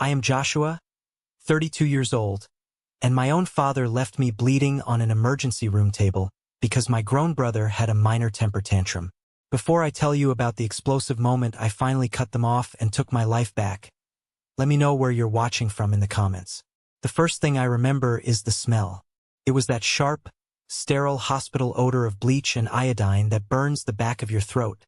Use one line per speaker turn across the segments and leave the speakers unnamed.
I am Joshua, 32 years old, and my own father left me bleeding on an emergency room table because my grown brother had a minor temper tantrum. Before I tell you about the explosive moment I finally cut them off and took my life back, let me know where you're watching from in the comments. The first thing I remember is the smell. It was that sharp, sterile hospital odor of bleach and iodine that burns the back of your throat,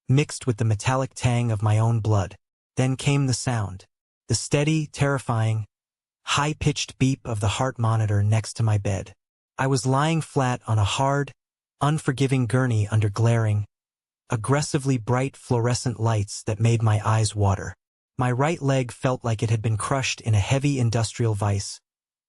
mixed with the metallic tang of my own blood. Then came the sound. The steady, terrifying, high-pitched beep of the heart monitor next to my bed. I was lying flat on a hard, unforgiving gurney under glaring, aggressively bright fluorescent lights that made my eyes water. My right leg felt like it had been crushed in a heavy industrial vise,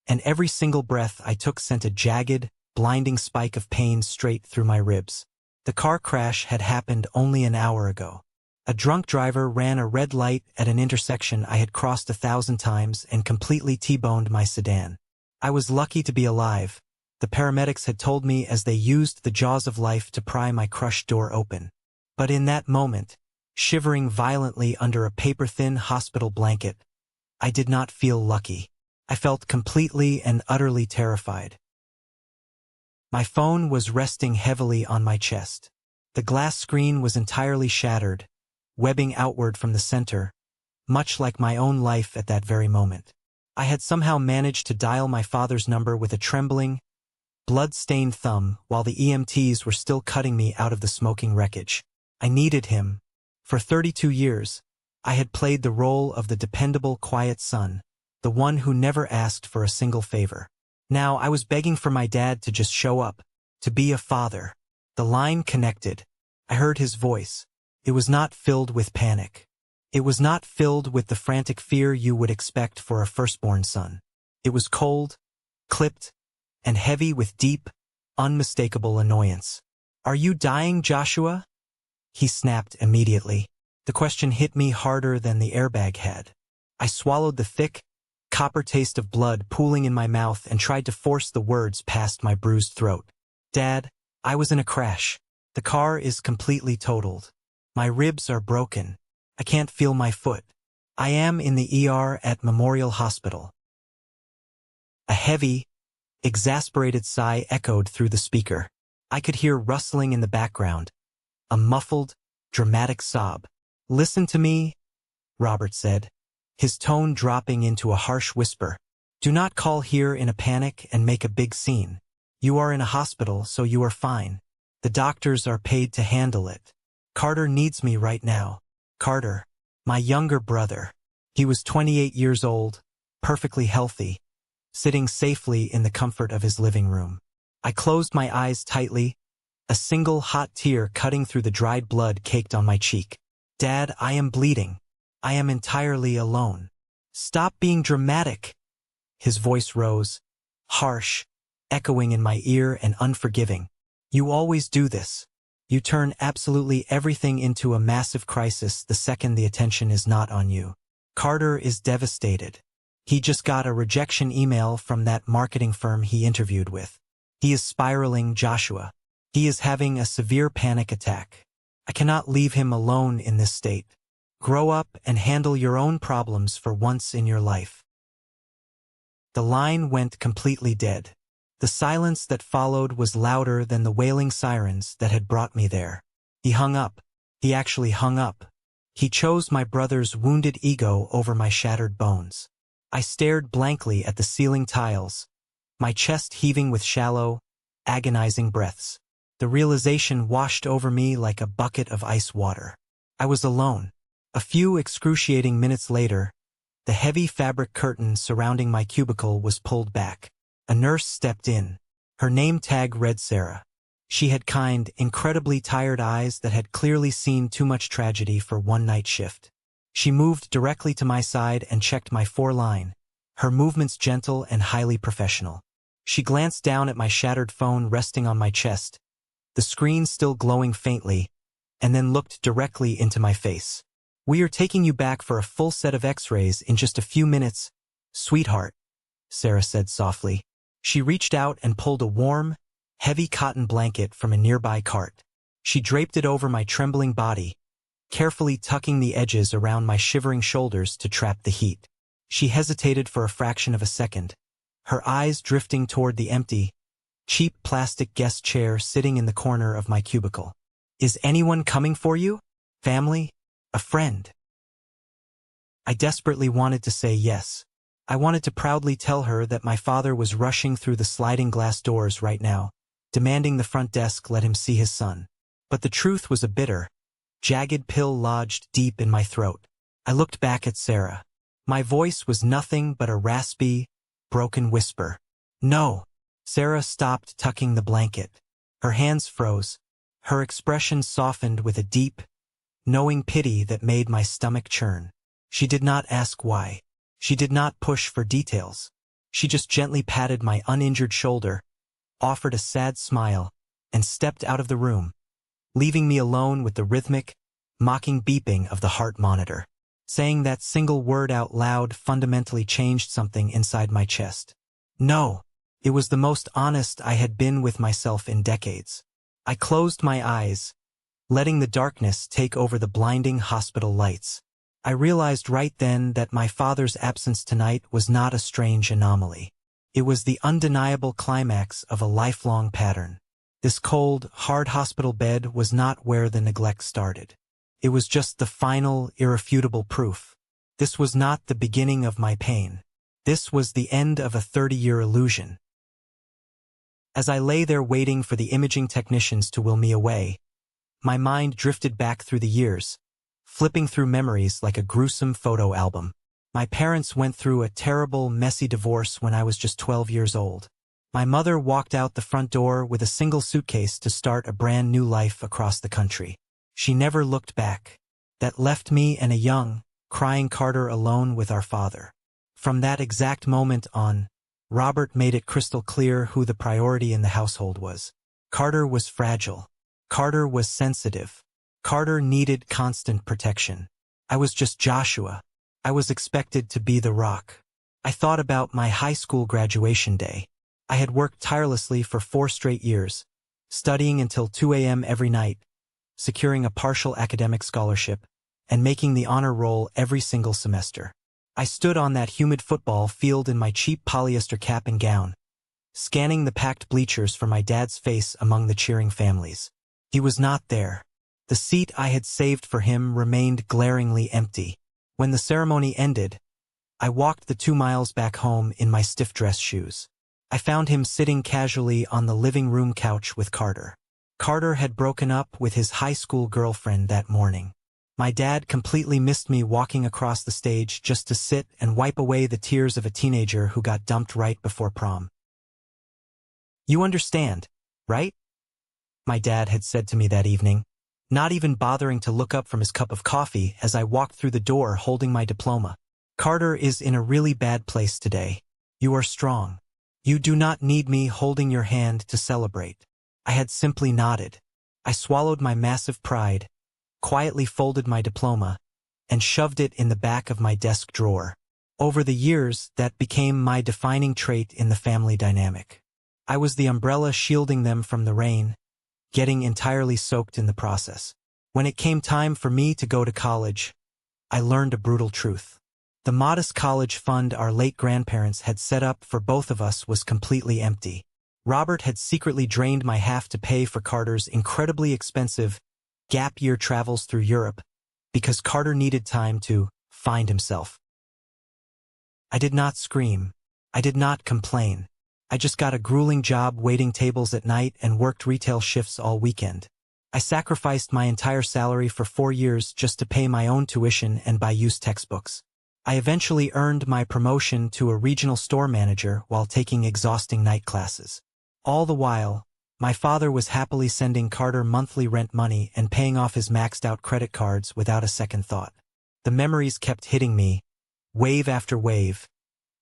and every single breath I took sent a jagged, blinding spike of pain straight through my ribs. The car crash had happened only an hour ago. A drunk driver ran a red light at an intersection I had crossed 1,000 times and completely T-boned my sedan. I was lucky to be alive, the paramedics had told me as they used the jaws of life to pry my crushed door open. But in that moment, shivering violently under a paper-thin hospital blanket, I did not feel lucky. I felt completely and utterly terrified. My phone was resting heavily on my chest. The glass screen was entirely shattered, webbing outward from the center, much like my own life at that very moment. I had somehow managed to dial my father's number with a trembling, blood-stained thumb while the EMTs were still cutting me out of the smoking wreckage. I needed him. For 32 years, I had played the role of the dependable, quiet son, the one who never asked for a single favor. Now I was begging for my dad to just show up, to be a father. The line connected. I heard his voice. It was not filled with panic. It was not filled with the frantic fear you would expect for a firstborn son. It was cold, clipped, and heavy with deep, unmistakable annoyance. "Are you dying, Joshua?" He snapped immediately. The question hit me harder than the airbag had. I swallowed the thick, copper taste of blood pooling in my mouth and tried to force the words past my bruised throat. "Dad, I was in a crash. The car is completely totaled. My ribs are broken. I can't feel my foot. I am in the ER at Memorial Hospital." A heavy, exasperated sigh echoed through the speaker. I could hear rustling in the background, a muffled, dramatic sob. "Listen to me," Robert said, his tone dropping into a harsh whisper. "Do not call here in a panic and make a big scene. You are in a hospital, so you are fine. The doctors are paid to handle it. Carter needs me right now." Carter, my younger brother. He was 28 years old, perfectly healthy, sitting safely in the comfort of his living room. I closed my eyes tightly, a single hot tear cutting through the dried blood caked on my cheek. "Dad, I am bleeding. I am entirely alone." "Stop being dramatic." His voice rose, harsh, echoing in my ear and unforgiving. "You always do this. You turn absolutely everything into a massive crisis the second the attention is not on you. Carter is devastated. He just got a rejection email from that marketing firm he interviewed with. He is spiraling, Joshua. He is having a severe panic attack. I cannot leave him alone in this state. Grow up and handle your own problems for once in your life." The line went completely dead. The silence that followed was louder than the wailing sirens that had brought me there. He hung up. He actually hung up. He chose my brother's wounded ego over my shattered bones. I stared blankly at the ceiling tiles, my chest heaving with shallow, agonizing breaths. The realization washed over me like a bucket of ice water. I was alone. A few excruciating minutes later, the heavy fabric curtain surrounding my cubicle was pulled back. A nurse stepped in. Her name tag read Sarah. She had kind, incredibly tired eyes that had clearly seen too much tragedy for one night shift. She moved directly to my side and checked my foreline, her movements gentle and highly professional. She glanced down at my shattered phone resting on my chest, the screen still glowing faintly, and then looked directly into my face. "We are taking you back for a full set of x-rays in just a few minutes, sweetheart," Sarah said softly. She reached out and pulled a warm, heavy cotton blanket from a nearby cart. She draped it over my trembling body, carefully tucking the edges around my shivering shoulders to trap the heat. She hesitated for a fraction of a second, her eyes drifting toward the empty, cheap plastic guest chair sitting in the corner of my cubicle. Is anyone coming for you? Family? A friend? I desperately wanted to say yes. I wanted to proudly tell her that my father was rushing through the sliding glass doors right now, demanding the front desk let him see his son. But the truth was a bitter, jagged pill lodged deep in my throat. I looked back at Sarah. My voice was nothing but a raspy, broken whisper. No. Sarah stopped tucking the blanket. Her hands froze. Her expression softened with a deep, knowing pity that made my stomach churn. She did not ask why. She did not push for details. She just gently patted my uninjured shoulder, offered a sad smile, and stepped out of the room, leaving me alone with the rhythmic, mocking beeping of the heart monitor. Saying that single word out loud fundamentally changed something inside my chest. No. It was the most honest I had been with myself in decades. I closed my eyes, letting the darkness take over the blinding hospital lights. I realized right then that my father's absence tonight was not a strange anomaly. It was the undeniable climax of a lifelong pattern. This cold, hard hospital bed was not where the neglect started. It was just the final, irrefutable proof. This was not the beginning of my pain. This was the end of a 30-year illusion. As I lay there waiting for the imaging technicians to will me away, my mind drifted back through the years, flipping through memories like a gruesome photo album. My parents went through a terrible, messy divorce when I was just 12 years old. My mother walked out the front door with a single suitcase to start a brand new life across the country. She never looked back. That left me and a young, crying Carter alone with our father. From that exact moment on, Robert made it crystal clear who the priority in the household was. Carter was fragile. Carter was sensitive. Carter needed constant protection. I was just Joshua. I was expected to be the rock. I thought about my high school graduation day. I had worked tirelessly for 4 straight years, studying until 2 a.m. every night, securing a partial academic scholarship, and making the honor roll every single semester. I stood on that humid football field in my cheap polyester cap and gown, scanning the packed bleachers for my dad's face among the cheering families. He was not there. The seat I had saved for him remained glaringly empty. When the ceremony ended, I walked the 2 miles back home in my stiff dress shoes. I found him sitting casually on the living room couch with Carter. Carter had broken up with his high school girlfriend that morning. My dad completely missed me walking across the stage just to sit and wipe away the tears of a teenager who got dumped right before prom. You understand, right? My dad had said to me that evening, not even bothering to look up from his cup of coffee as I walked through the door holding my diploma. Carter is in a really bad place today. You are strong. You do not need me holding your hand to celebrate. I had simply nodded. I swallowed my massive pride, quietly folded my diploma, and shoved it in the back of my desk drawer. Over the years, that became my defining trait in the family dynamic. I was the umbrella shielding them from the rain, getting entirely soaked in the process. When it came time for me to go to college, I learned a brutal truth. The modest college fund our late grandparents had set up for both of us was completely empty. Robert had secretly drained my half to pay for Carter's incredibly expensive gap-year travels through Europe because Carter needed time to find himself. I did not scream. I did not complain. I just got a grueling job waiting tables at night and worked retail shifts all weekend. I sacrificed my entire salary for 4 years just to pay my own tuition and buy used textbooks. I eventually earned my promotion to a regional store manager while taking exhausting night classes. All the while, my father was happily sending Carter monthly rent money and paying off his maxed-out credit cards without a second thought. The memories kept hitting me, wave after wave,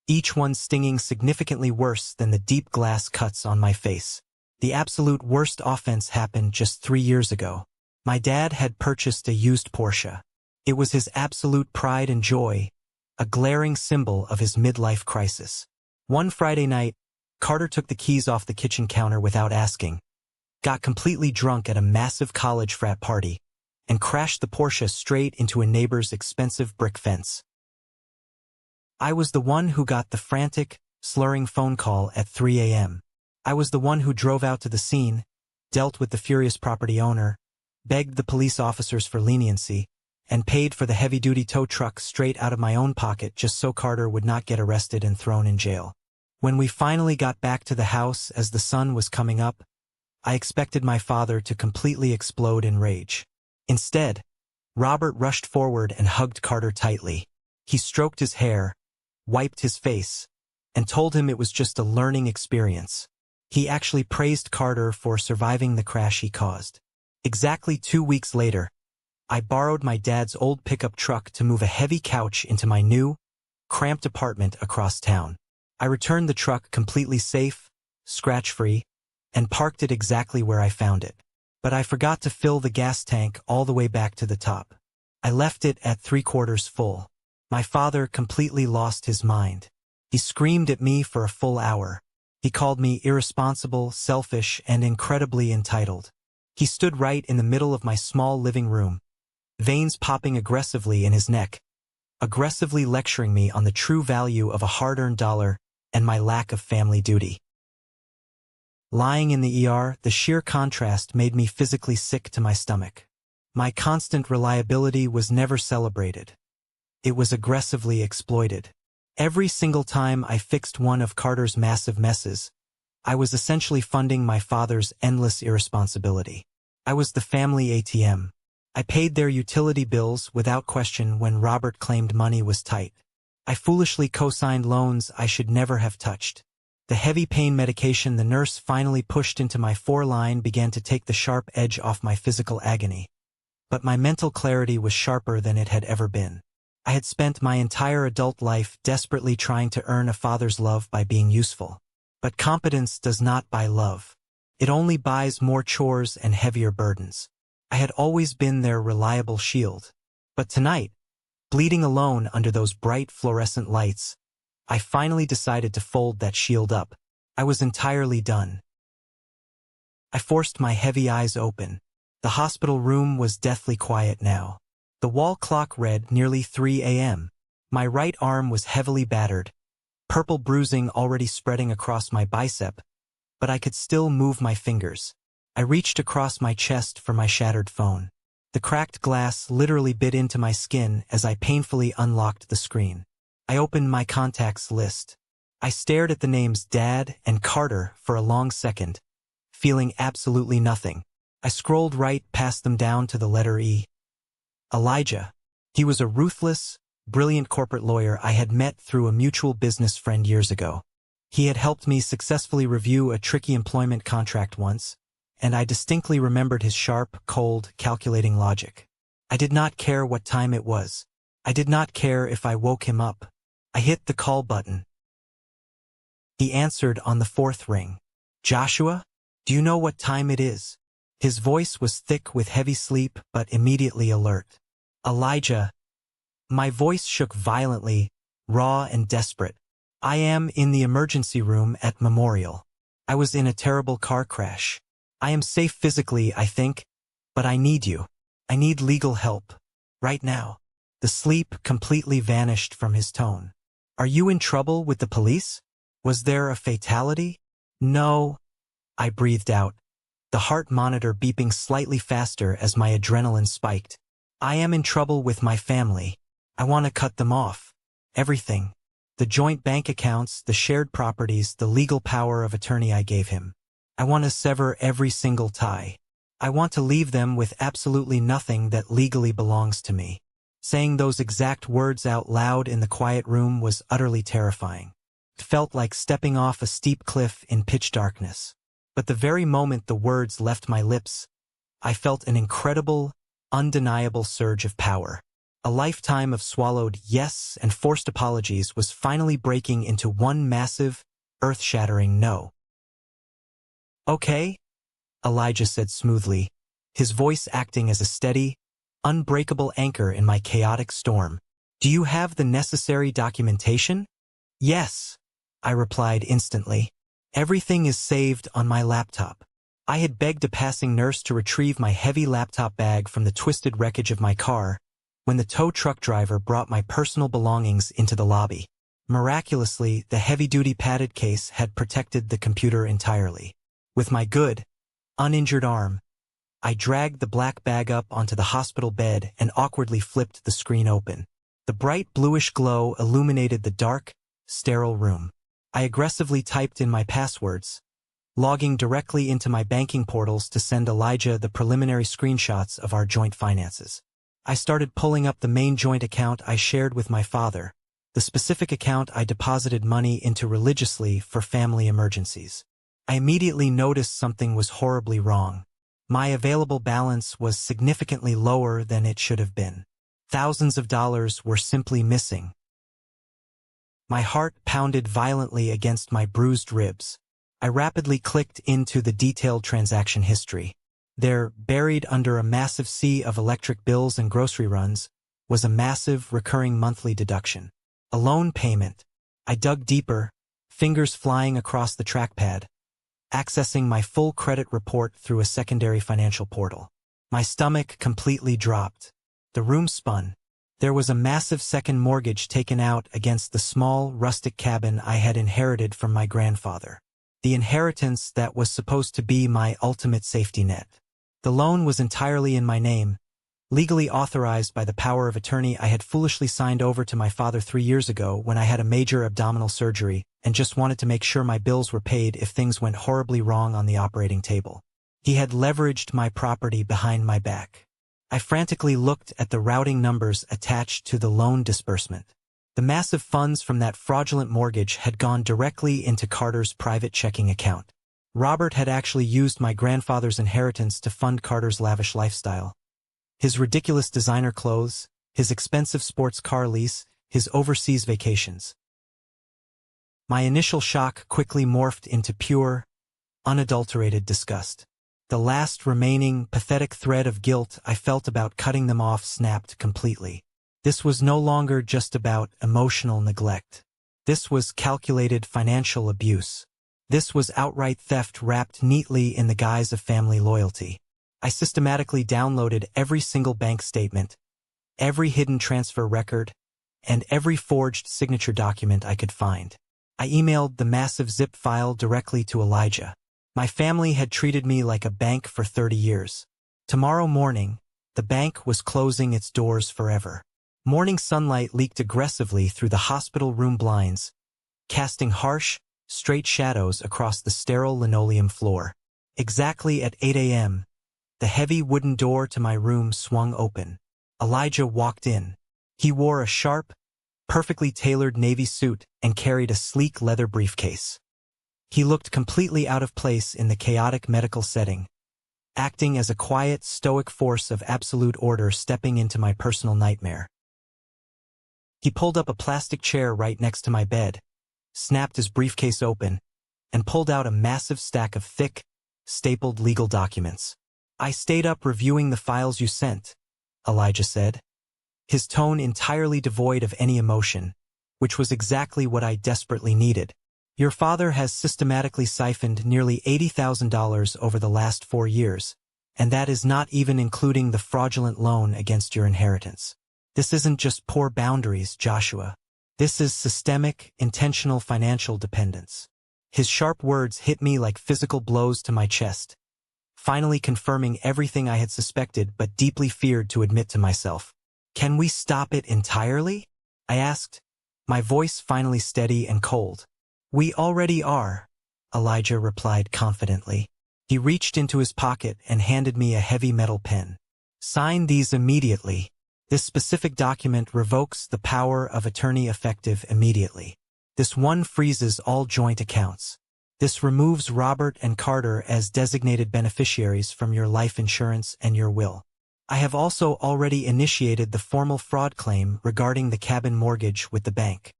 each one stinging significantly worse than the deep glass cuts on my face. The absolute worst offense happened just 3 years ago. My dad had purchased a used Porsche. It was his absolute pride and joy, a glaring symbol of his midlife crisis. One Friday night, Carter took the keys off the kitchen counter without asking, got completely drunk at a massive college frat party, and crashed the Porsche straight into a neighbor's expensive brick fence. I was the one who got the frantic, slurring phone call at 3 a.m. I was the one who drove out to the scene, dealt with the furious property owner, begged the police officers for leniency, and paid for the heavy-duty tow truck straight out of my own pocket just so Carter would not get arrested and thrown in jail. When we finally got back to the house as the sun was coming up, I expected my father to completely explode in rage. Instead, Robert rushed forward and hugged Carter tightly. He stroked his hair, wiped his face, and told him it was just a learning experience. He actually praised Carter for surviving the crash he caused. Exactly 2 weeks later, I borrowed my dad's old pickup truck to move a heavy couch into my new, cramped apartment across town. I returned the truck completely safe, scratch-free, and parked it exactly where I found it. But I forgot to fill the gas tank all the way back to the top. I left it at 3/4 full. My father completely lost his mind. He screamed at me for a full hour. He called me irresponsible, selfish, and incredibly entitled. He stood right in the middle of my small living room, veins popping aggressively in his neck, aggressively lecturing me on the true value of a hard-earned dollar and my lack of family duty. Lying in the ER, the sheer contrast made me physically sick to my stomach. My constant reliability was never celebrated. It was aggressively exploited. Every single time I fixed one of Carter's massive messes, I was essentially funding my father's endless irresponsibility. I was the family ATM. I paid their utility bills without question when Robert claimed money was tight. I foolishly co-signed loans I should never have touched. The heavy pain medication the nurse finally pushed into my foreline began to take the sharp edge off my physical agony. But my mental clarity was sharper than it had ever been. I had spent my entire adult life desperately trying to earn a father's love by being useful. But competence does not buy love. It only buys more chores and heavier burdens. I had always been their reliable shield. But tonight, bleeding alone under those bright fluorescent lights, I finally decided to fold that shield up. I was entirely done. I forced my heavy eyes open. The hospital room was deathly quiet now. The wall clock read nearly 3 a.m. My right arm was heavily battered, purple bruising already spreading across my bicep, but I could still move my fingers. I reached across my chest for my shattered phone. The cracked glass literally bit into my skin as I painfully unlocked the screen. I opened my contacts list. I stared at the names Dad and Carter for a long second, feeling absolutely nothing. I scrolled right past them down to the letter E. Elijah. He was a ruthless, brilliant corporate lawyer I had met through a mutual business friend years ago. He had helped me successfully review a tricky employment contract once, and I distinctly remembered his sharp, cold, calculating logic. I did not care what time it was. I did not care if I woke him up. I hit the call button. He answered on the 4th ring. Joshua? Do you know what time it is? His voice was thick with heavy sleep but immediately alert. Elijah. My voice shook violently, raw and desperate. I am in the emergency room at Memorial. I was in a terrible car crash. I am safe physically, I think, but I need you. I need legal help. Right now. The sleep completely vanished from his tone. Are you in trouble with the police? Was there a fatality? No. I breathed out, the heart monitor beeping slightly faster as my adrenaline spiked. I am in trouble with my family. I want to cut them off. Everything. The joint bank accounts, the shared properties, the legal power of attorney I gave him. I want to sever every single tie. I want to leave them with absolutely nothing that legally belongs to me. Saying those exact words out loud in the quiet room was utterly terrifying. It felt like stepping off a steep cliff in pitch darkness. But the very moment the words left my lips, I felt an incredible, undeniable surge of power. A lifetime of swallowed yes and forced apologies was finally breaking into one massive, earth-shattering no. Okay, Elijah said smoothly, his voice acting as a steady, unbreakable anchor in my chaotic storm. Do you have the necessary documentation? Yes, I replied instantly. Everything is saved on my laptop. I had begged a passing nurse to retrieve my heavy laptop bag from the twisted wreckage of my car when the tow truck driver brought my personal belongings into the lobby. Miraculously, the heavy-duty padded case had protected the computer entirely. With my good, uninjured arm, I dragged the black bag up onto the hospital bed and awkwardly flipped the screen open. The bright bluish glow illuminated the dark, sterile room. I aggressively typed in my passwords, logging directly into my banking portals to send Elijah the preliminary screenshots of our joint finances. I started pulling up the main joint account I shared with my father, the specific account I deposited money into religiously for family emergencies. I immediately noticed something was horribly wrong. My available balance was significantly lower than it should have been. Thousands of dollars were simply missing. My heart pounded violently against my bruised ribs. I rapidly clicked into the detailed transaction history. There, buried under a massive sea of electric bills and grocery runs, was a massive recurring monthly deduction. A loan payment. I dug deeper, fingers flying across the trackpad, accessing my full credit report through a secondary financial portal. My stomach completely dropped. The room spun. There was a massive second mortgage taken out against the small, rustic cabin I had inherited from my grandfather. The inheritance that was supposed to be my ultimate safety net. The loan was entirely in my name, legally authorized by the power of attorney I had foolishly signed over to my father 3 years ago when I had a major abdominal surgery and just wanted to make sure my bills were paid if things went horribly wrong on the operating table. He had leveraged my property behind my back. I frantically looked at the routing numbers attached to the loan disbursement. The massive funds from that fraudulent mortgage had gone directly into Carter's private checking account. Robert had actually used my grandfather's inheritance to fund Carter's lavish lifestyle. His ridiculous designer clothes, his expensive sports car lease, his overseas vacations. My initial shock quickly morphed into pure, unadulterated disgust. The last remaining, pathetic thread of guilt I felt about cutting them off snapped completely. This was no longer just about emotional neglect. This was calculated financial abuse. This was outright theft wrapped neatly in the guise of family loyalty. I systematically downloaded every single bank statement, every hidden transfer record, and every forged signature document I could find. I emailed the massive zip file directly to Elijah. My family had treated me like a bank for 30 years. Tomorrow morning, the bank was closing its doors forever. Morning sunlight leaked aggressively through the hospital room blinds, casting harsh, straight shadows across the sterile linoleum floor. Exactly at 8 a.m., the heavy wooden door to my room swung open. Elijah walked in. He wore a sharp, perfectly tailored navy suit and carried a sleek leather briefcase. He looked completely out of place in the chaotic medical setting, acting as a quiet, stoic force of absolute order stepping into my personal nightmare. He pulled up a plastic chair right next to my bed, snapped his briefcase open, and pulled out a massive stack of thick, stapled legal documents. "I stayed up reviewing the files you sent," Elijah said, his tone entirely devoid of any emotion, which was exactly what I desperately needed. "Your father has systematically siphoned nearly $80,000 over the last 4 years, and that is not even including the fraudulent loan against your inheritance. This isn't just poor boundaries, Joshua. This is systemic, intentional financial dependence." His sharp words hit me like physical blows to my chest, finally confirming everything I had suspected but deeply feared to admit to myself. "Can we stop it entirely?" I asked, my voice finally steady and cold. "We already are," Elijah replied confidently. He reached into his pocket and handed me a heavy metal pen. "Sign these immediately. This specific document revokes the power of attorney effective immediately. This one freezes all joint accounts. This removes Robert and Carter as designated beneficiaries from your life insurance and your will. I have also already initiated the formal fraud claim regarding the cabin mortgage with the bank."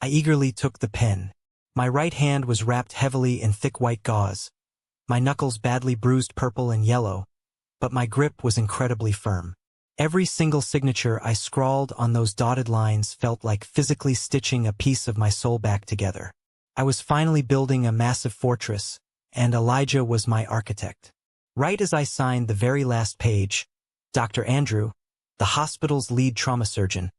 I eagerly took the pen. My right hand was wrapped heavily in thick white gauze, my knuckles badly bruised purple and yellow, but my grip was incredibly firm. Every single signature I scrawled on those dotted lines felt like physically stitching a piece of my soul back together. I was finally building a massive fortress, and Elijah was my architect. Right as I signed the very last page, Dr. Andrew, the hospital's lead trauma surgeon,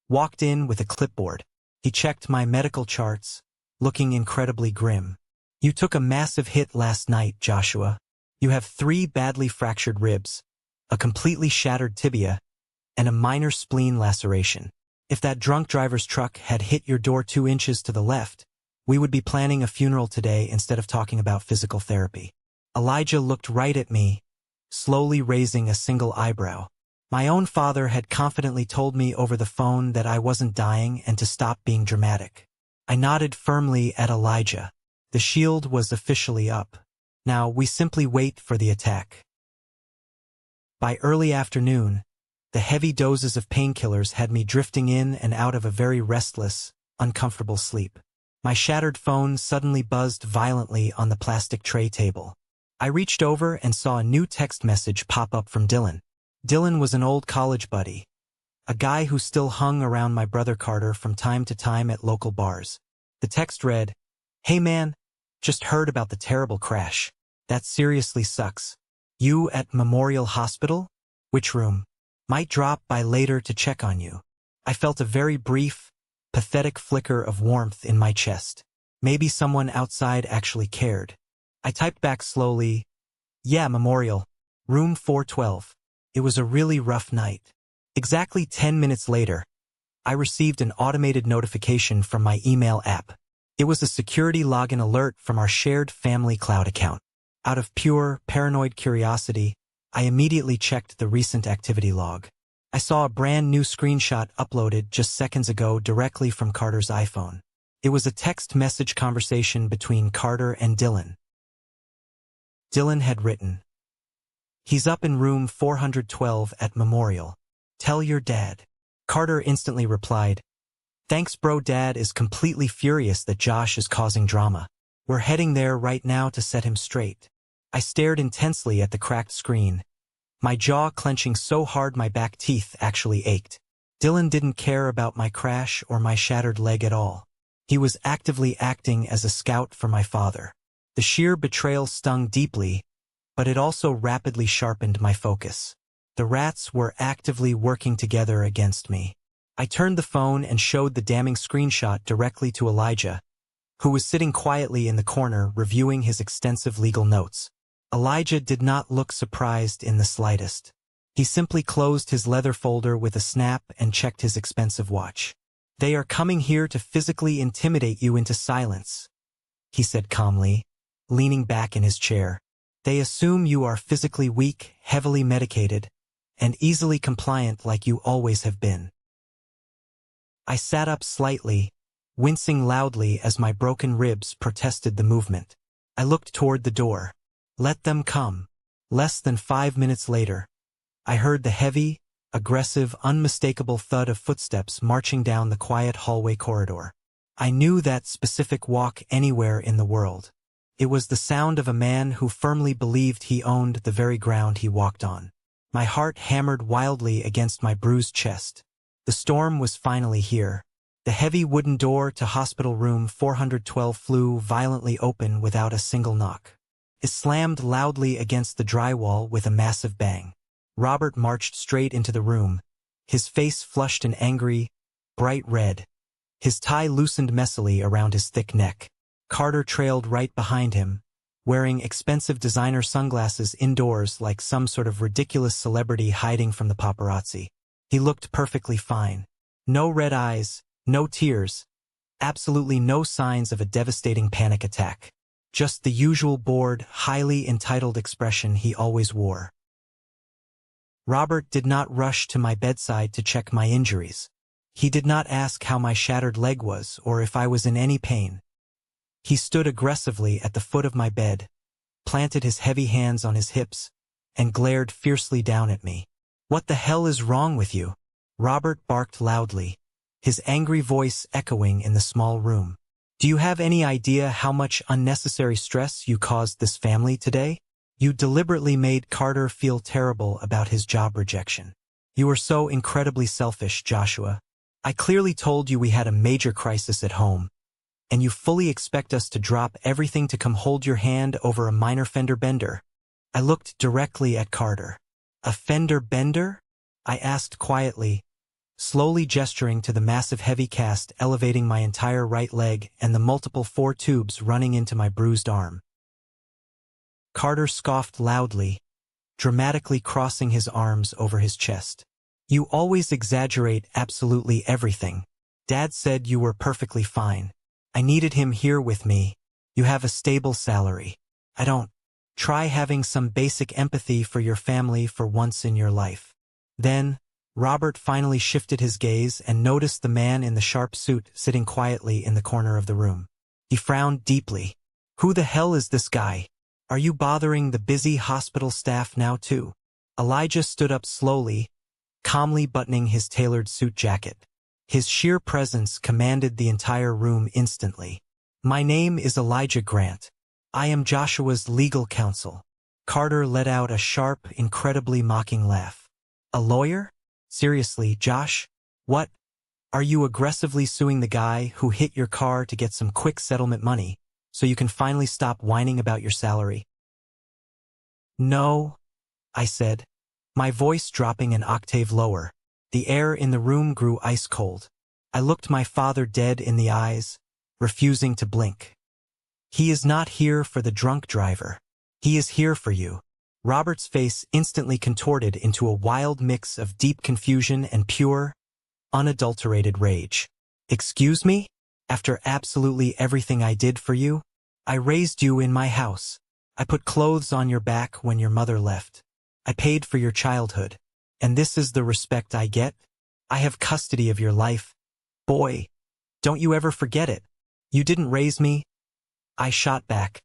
walked in with a clipboard. He checked my medical charts, looking incredibly grim. You took a massive hit last night, Joshua. You have 3 badly fractured ribs, a completely shattered tibia, and a minor spleen laceration. If that drunk driver's truck had hit your door 2 inches to the left, we would be planning a funeral today instead of talking about physical therapy. Elijah looked right at me, slowly raising a single eyebrow. My own father had confidently told me over the phone that I wasn't dying and to stop being dramatic. I nodded firmly at Elijah. The shield was officially up. Now we simply wait for the attack. By early afternoon, the heavy doses of painkillers had me drifting in and out of a very restless, uncomfortable sleep. My shattered phone suddenly buzzed violently on the plastic tray table. I reached over and saw a new text message pop up from Dylan. Dylan was an old college buddy, a guy who still hung around my brother Carter from time to time at local bars. The text read, "Hey man, just heard about the terrible crash. That seriously sucks. You at Memorial Hospital? Which room? Might drop by later to check on you." I felt a very brief, pathetic flicker of warmth in my chest. Maybe someone outside actually cared. I typed back slowly, "Yeah, Memorial. Room 412. It was a really rough night." Exactly 10 minutes later, I received an automated notification from my email app. It was a security login alert from our shared family cloud account. Out of pure, paranoid curiosity, I immediately checked the recent activity log. I saw a brand new screenshot uploaded just seconds ago directly from Carter's iPhone. It was a text message conversation between Carter and Dylan. Dylan had written, "He's up in room 412 at Memorial. Tell your dad." Carter instantly replied, "Thanks bro, Dad is completely furious that Josh is causing drama. We're heading there right now to set him straight." I stared intensely at the cracked screen, my jaw clenching so hard my back teeth actually ached. Dylan didn't care about my crash or my shattered leg at all. He was actively acting as a scout for my father. The sheer betrayal stung deeply, but it also rapidly sharpened my focus. The rats were actively working together against me. I turned the phone and showed the damning screenshot directly to Elijah, who was sitting quietly in the corner reviewing his extensive legal notes. Elijah did not look surprised in the slightest. He simply closed his leather folder with a snap and checked his expensive watch. "They are coming here to physically intimidate you into silence," he said calmly, leaning back in his chair. "They assume you are physically weak, heavily medicated, and easily compliant like you always have been." I sat up slightly, wincing loudly as my broken ribs protested the movement. I looked toward the door. Let them come. Less than 5 minutes later, I heard the heavy, aggressive, unmistakable thud of footsteps marching down the quiet hallway corridor. I knew that specific walk anywhere in the world. It was the sound of a man who firmly believed he owned the very ground he walked on. My heart hammered wildly against my bruised chest. The storm was finally here. The heavy wooden door to hospital room 412 flew violently open without a single knock. It slammed loudly against the drywall with a massive bang. Robert marched straight into the room, his face flushed and angry, bright red. His tie loosened messily around his thick neck. Carter trailed right behind him, wearing expensive designer sunglasses indoors like some sort of ridiculous celebrity hiding from the paparazzi. He looked perfectly fine. No red eyes, no tears, absolutely no signs of a devastating panic attack. Just the usual bored, highly entitled expression he always wore. Robert did not rush to my bedside to check my injuries. He did not ask how my shattered leg was or if I was in any pain. He stood aggressively at the foot of my bed, planted his heavy hands on his hips, and glared fiercely down at me. "What the hell is wrong with you?" Robert barked loudly, his angry voice echoing in the small room. "Do you have any idea how much unnecessary stress you caused this family today? You deliberately made Carter feel terrible about his job rejection. You are so incredibly selfish, Joshua. I clearly told you we had a major crisis at home, and you fully expect us to drop everything to come hold your hand over a minor fender bender." I looked directly at Carter. "A fender bender?" I asked quietly, slowly gesturing to the massive heavy cast elevating my entire right leg and the multiple 4 tubes running into my bruised arm. Carter scoffed loudly, dramatically crossing his arms over his chest. You always exaggerate absolutely everything. Dad said you were perfectly fine. I needed him here with me. You have a stable salary. I don't. Try having some basic empathy for your family for once in your life. Then, Robert finally shifted his gaze and noticed the man in the sharp suit sitting quietly in the corner of the room. He frowned deeply. Who the hell is this guy? Are you bothering the busy hospital staff now too? Elijah stood up slowly, calmly buttoning his tailored suit jacket. His sheer presence commanded the entire room instantly. My name is Elijah Grant. I am Joshua's legal counsel. Carter let out a sharp, incredibly mocking laugh. A lawyer? Seriously, Josh? What? Are you aggressively suing the guy who hit your car to get some quick settlement money, so you can finally stop whining about your salary? No, I said, my voice dropping an octave lower. The air in the room grew ice cold. I looked my father dead in the eyes, refusing to blink. He is not here for the drunk driver. He is here for you. Robert's face instantly contorted into a wild mix of deep confusion and pure, unadulterated rage. Excuse me? After absolutely everything I did for you? I raised you in my house. I put clothes on your back when your mother left. I paid for your childhood. And this is the respect I get? I have custody of your life. Boy, don't you ever forget it. You didn't raise me. I shot back,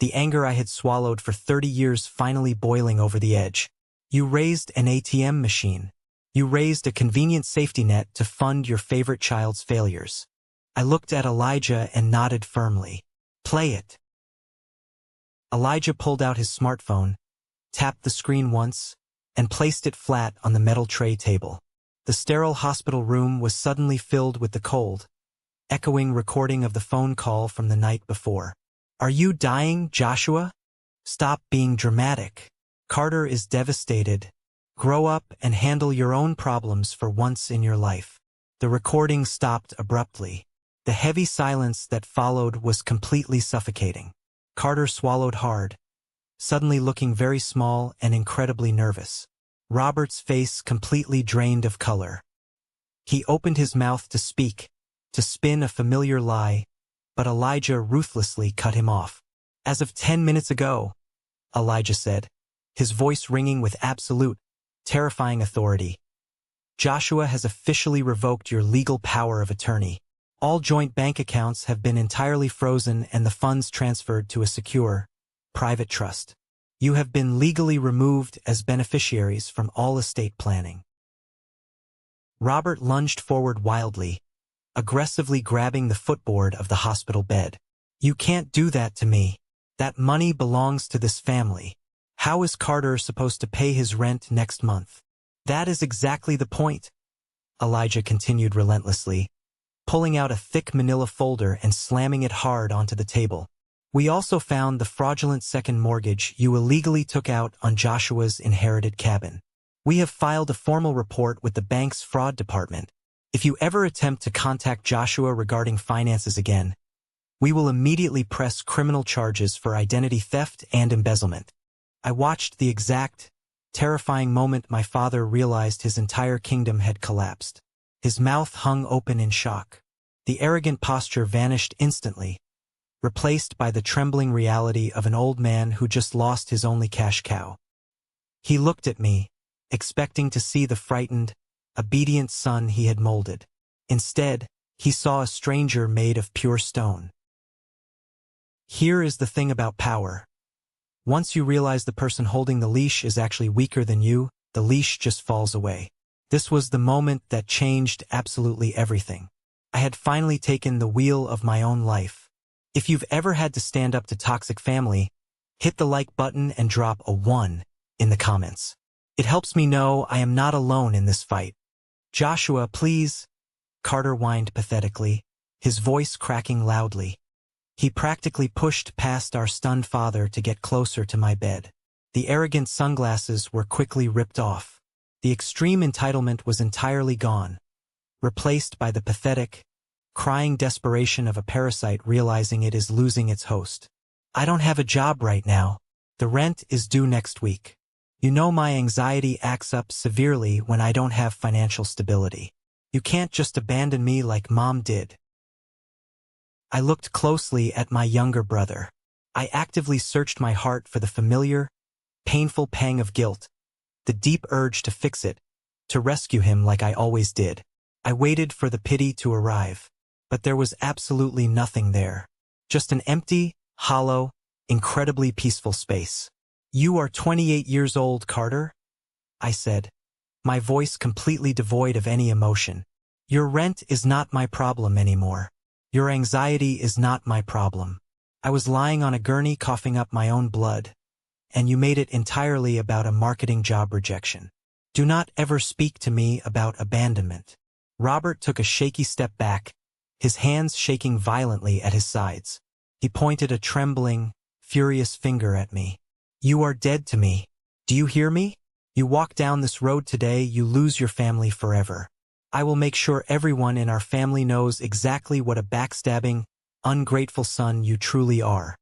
the anger I had swallowed for 30 years finally boiling over the edge. You raised an ATM machine. You raised a convenient safety net to fund your favorite child's failures. I looked at Elijah and nodded firmly. Play it. Elijah pulled out his smartphone, tapped the screen once, and placed it flat on the metal tray table. The sterile hospital room was suddenly filled with the cold, echoing recording of the phone call from the night before. Are you dying, Joshua? Stop being dramatic. Carter is devastated. Grow up and handle your own problems for once in your life. The recording stopped abruptly. The heavy silence that followed was completely suffocating. Carter swallowed hard, suddenly looking very small and incredibly nervous. Robert's face completely drained of color. He opened his mouth to speak, to spin a familiar lie, but Elijah ruthlessly cut him off. As of 10 minutes ago, Elijah said, his voice ringing with absolute, terrifying authority. Joshua has officially revoked your legal power of attorney. All joint bank accounts have been entirely frozen and the funds transferred to a secure, private trust. You have been legally removed as beneficiaries from all estate planning. Robert lunged forward wildly, aggressively grabbing the footboard of the hospital bed. You can't do that to me. That money belongs to this family. How is Carter supposed to pay his rent next month? That is exactly the point, Elijah continued relentlessly, pulling out a thick manila folder and slamming it hard onto the table. We also found the fraudulent second mortgage you illegally took out on Joshua's inherited cabin. We have filed a formal report with the bank's fraud department. If you ever attempt to contact Joshua regarding finances again, we will immediately press criminal charges for identity theft and embezzlement. I watched the exact, terrifying moment my father realized his entire kingdom had collapsed. His mouth hung open in shock. The arrogant posture vanished instantly, replaced by the trembling reality of an old man who just lost his only cash cow. He looked at me, expecting to see the frightened, obedient son he had molded. Instead, he saw a stranger made of pure stone. Here is the thing about power. Once you realize the person holding the leash is actually weaker than you, the leash just falls away. This was the moment that changed absolutely everything. I had finally taken the wheel of my own life. If you've ever had to stand up to toxic family, hit the like button and drop a 1 in the comments. It helps me know I am not alone in this fight. Joshua, please, Carter whined pathetically, his voice cracking loudly. He practically pushed past our stunned father to get closer to my bed. The arrogant sunglasses were quickly ripped off. The extreme entitlement was entirely gone. replaced by the pathetic, crying desperation of a parasite realizing it is losing its host. I don't have a job right now. The rent is due next week. You know my anxiety acts up severely when I don't have financial stability. You can't just abandon me like Mom did. I looked closely at my younger brother. I actively searched my heart for the familiar, painful pang of guilt, the deep urge to fix it, to rescue him like I always did. I waited for the pity to arrive, but there was absolutely nothing there. Just an empty, hollow, incredibly peaceful space. You are 28 years old, Carter? I said, my voice completely devoid of any emotion. Your rent is not my problem anymore. Your anxiety is not my problem. I was lying on a gurney coughing up my own blood, and you made it entirely about a marketing job rejection. Do not ever speak to me about abandonment. Robert took a shaky step back, his hands shaking violently at his sides. He pointed a trembling, furious finger at me. You are dead to me. Do you hear me? You walk down this road today, you lose your family forever. I will make sure everyone in our family knows exactly what a backstabbing, ungrateful son you truly are.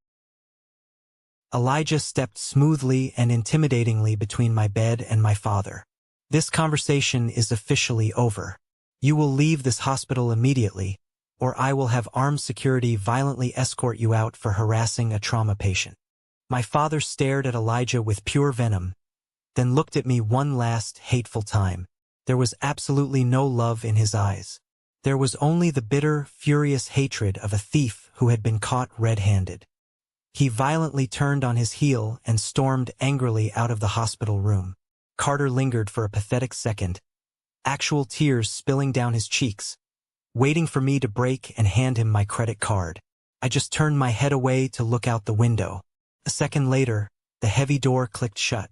Elijah stepped smoothly and intimidatingly between my bed and my father. This conversation is officially over. You will leave this hospital immediately, or I will have armed security violently escort you out for harassing a trauma patient. My father stared at Elijah with pure venom, then looked at me one last hateful time. There was absolutely no love in his eyes. There was only the bitter, furious hatred of a thief who had been caught red-handed. He violently turned on his heel and stormed angrily out of the hospital room. Carter lingered for a pathetic second, actual tears spilling down his cheeks, waiting for me to break and hand him my credit card. I just turned my head away to look out the window. A second later, the heavy door clicked shut.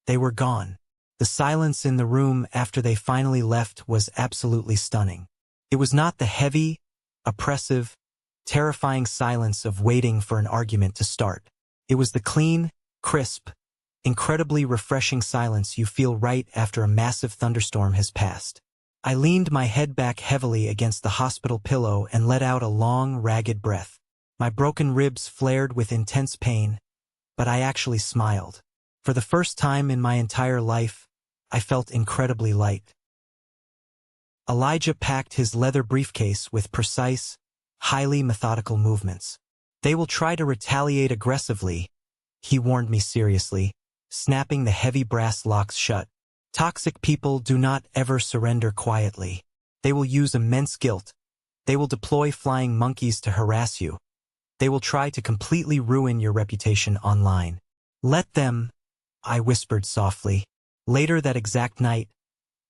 They were gone. The silence in the room after they finally left was absolutely stunning. It was not the heavy, oppressive, terrifying silence of waiting for an argument to start. It was the clean, crisp, incredibly refreshing silence you feel right after a massive thunderstorm has passed. I leaned my head back heavily against the hospital pillow and let out a long, ragged breath. My broken ribs flared with intense pain, but I actually smiled. For the first time in my entire life, I felt incredibly light. Elijah packed his leather briefcase with precise, highly methodical movements. They will try to retaliate aggressively, he warned me seriously, snapping the heavy brass locks shut. Toxic people do not ever surrender quietly. They will use immense guilt. They will deploy flying monkeys to harass you. They will try to completely ruin your reputation online. Let them, I whispered softly. Later that exact night,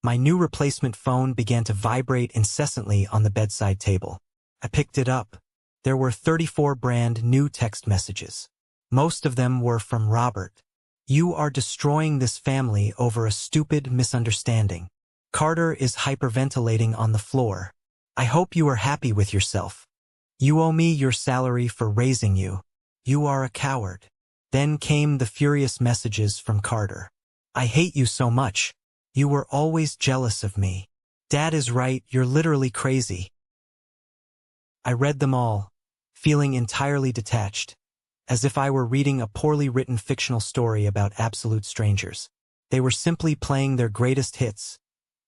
my new replacement phone began to vibrate incessantly on the bedside table. I picked it up. There were 34 brand new text messages. Most of them were from Robert. You are destroying this family over a stupid misunderstanding. Carter is hyperventilating on the floor. I hope you are happy with yourself. You owe me your salary for raising you. You are a coward. Then came the furious messages from Carter. I hate you so much. You were always jealous of me. Dad is right, you're literally crazy. I read them all, feeling entirely detached, as if I were reading a poorly written fictional story about absolute strangers. They were simply playing their greatest hits,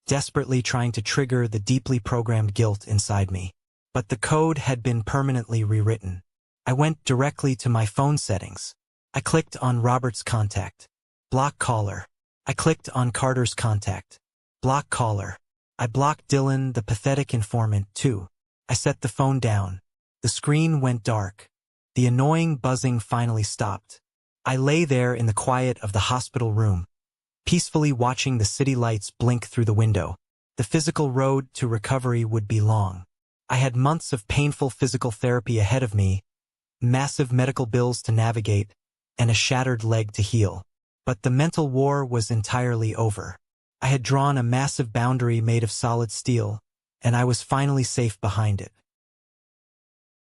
desperately trying to trigger the deeply programmed guilt inside me. But the code had been permanently rewritten. I went directly to my phone settings. I clicked on Robert's contact. Block caller. I clicked on Carter's contact. Block caller. I blocked Dylan, the pathetic informant, too. I set the phone down. The screen went dark. The annoying buzzing finally stopped. I lay there in the quiet of the hospital room, peacefully watching the city lights blink through the window. The physical road to recovery would be long. I had months of painful physical therapy ahead of me, massive medical bills to navigate, and a shattered leg to heal. But the mental war was entirely over. I had drawn a massive boundary made of solid steel, and I was finally safe behind it.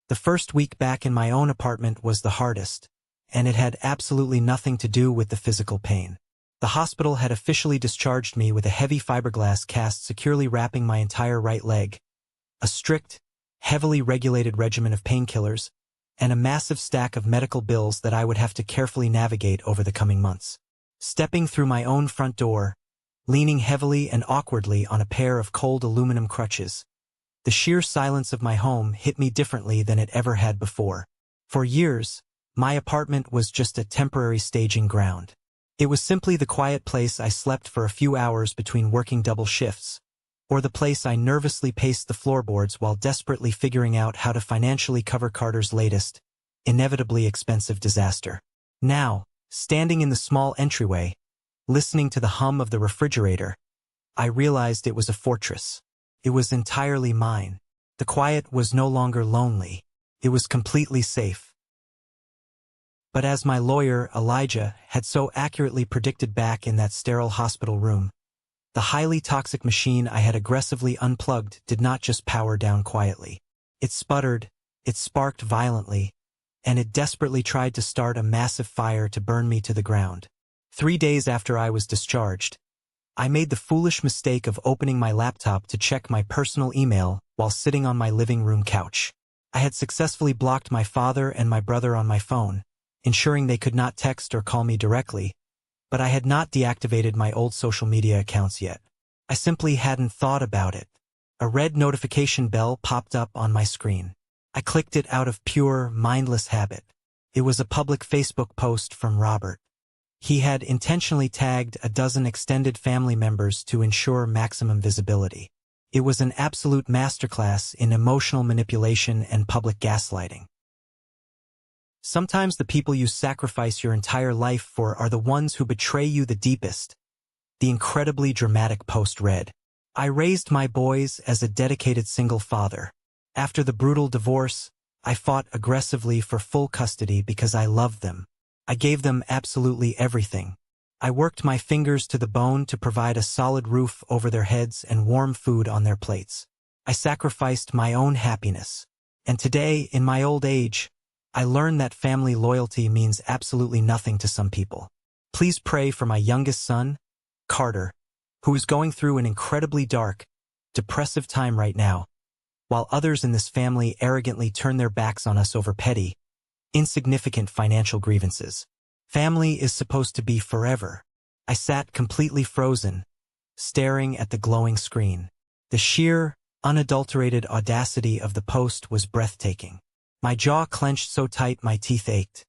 The first week back in my own apartment was the hardest, and it had absolutely nothing to do with the physical pain. The hospital had officially discharged me with a heavy fiberglass cast securely wrapping my entire right leg, a strict, heavily regulated regimen of painkillers, and a massive stack of medical bills that I would have to carefully navigate over the coming months. Stepping through my own front door, leaning heavily and awkwardly on a pair of cold aluminum crutches, the sheer silence of my home hit me differently than it ever had before. For years, my apartment was just a temporary staging ground. It was simply the quiet place I slept for a few hours between working double shifts, or the place I nervously paced the floorboards while desperately figuring out how to financially cover Carter's latest, inevitably expensive disaster. Now, standing in the small entryway, listening to the hum of the refrigerator, I realized it was a fortress. It was entirely mine. The quiet was no longer lonely. It was completely safe. But as my lawyer, Elijah, had so accurately predicted back in that sterile hospital room, the highly toxic machine I had aggressively unplugged did not just power down quietly. It sputtered, it sparked violently, and it desperately tried to start a massive fire to burn me to the ground. 3 days after I was discharged, I made the foolish mistake of opening my laptop to check my personal email while sitting on my living room couch. I had successfully blocked my father and my brother on my phone, ensuring they could not text or call me directly, but I had not deactivated my old social media accounts yet. I simply hadn't thought about it. A red notification bell popped up on my screen. I clicked it out of pure, mindless habit. It was a public Facebook post from Robert. He had intentionally tagged a dozen extended family members to ensure maximum visibility. It was an absolute masterclass in emotional manipulation and public gaslighting. Sometimes the people you sacrifice your entire life for are the ones who betray you the deepest. The incredibly dramatic post read, I raised my boys as a dedicated single father. After the brutal divorce, I fought aggressively for full custody because I loved them. I gave them absolutely everything. I worked my fingers to the bone to provide a solid roof over their heads and warm food on their plates. I sacrificed my own happiness. And today, in my old age, I learned that family loyalty means absolutely nothing to some people. Please pray for my youngest son, Carter, who is going through an incredibly dark, depressive time right now, while others in this family arrogantly turn their backs on us over petty, insignificant financial grievances. Family is supposed to be forever. I sat completely frozen, staring at the glowing screen. The sheer, unadulterated audacity of the post was breathtaking. My jaw clenched so tight my teeth ached.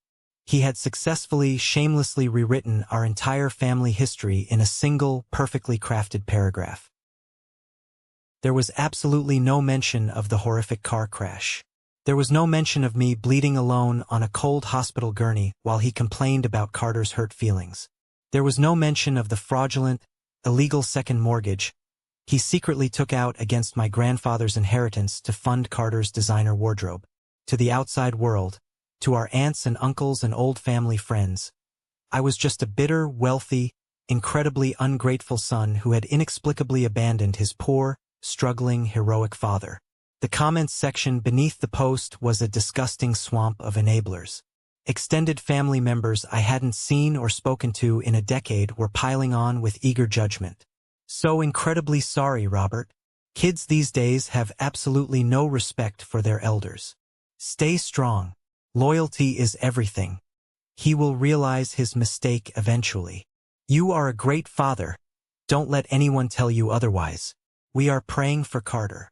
He had successfully, shamelessly rewritten our entire family history in a single, perfectly crafted paragraph. There was absolutely no mention of the horrific car crash. There was no mention of me bleeding alone on a cold hospital gurney while he complained about Carter's hurt feelings. There was no mention of the fraudulent, illegal second mortgage he secretly took out against my grandfather's inheritance to fund Carter's designer wardrobe. To the outside world, to our aunts and uncles and old family friends, I was just a bitter, wealthy, incredibly ungrateful son who had inexplicably abandoned his poor, struggling, heroic father. The comments section beneath the post was a disgusting swamp of enablers. Extended family members I hadn't seen or spoken to in a decade were piling on with eager judgment. So incredibly sorry, Robert. Kids these days have absolutely no respect for their elders. Stay strong. Loyalty is everything. He will realize his mistake eventually. You are a great father. Don't let anyone tell you otherwise. We are praying for Carter.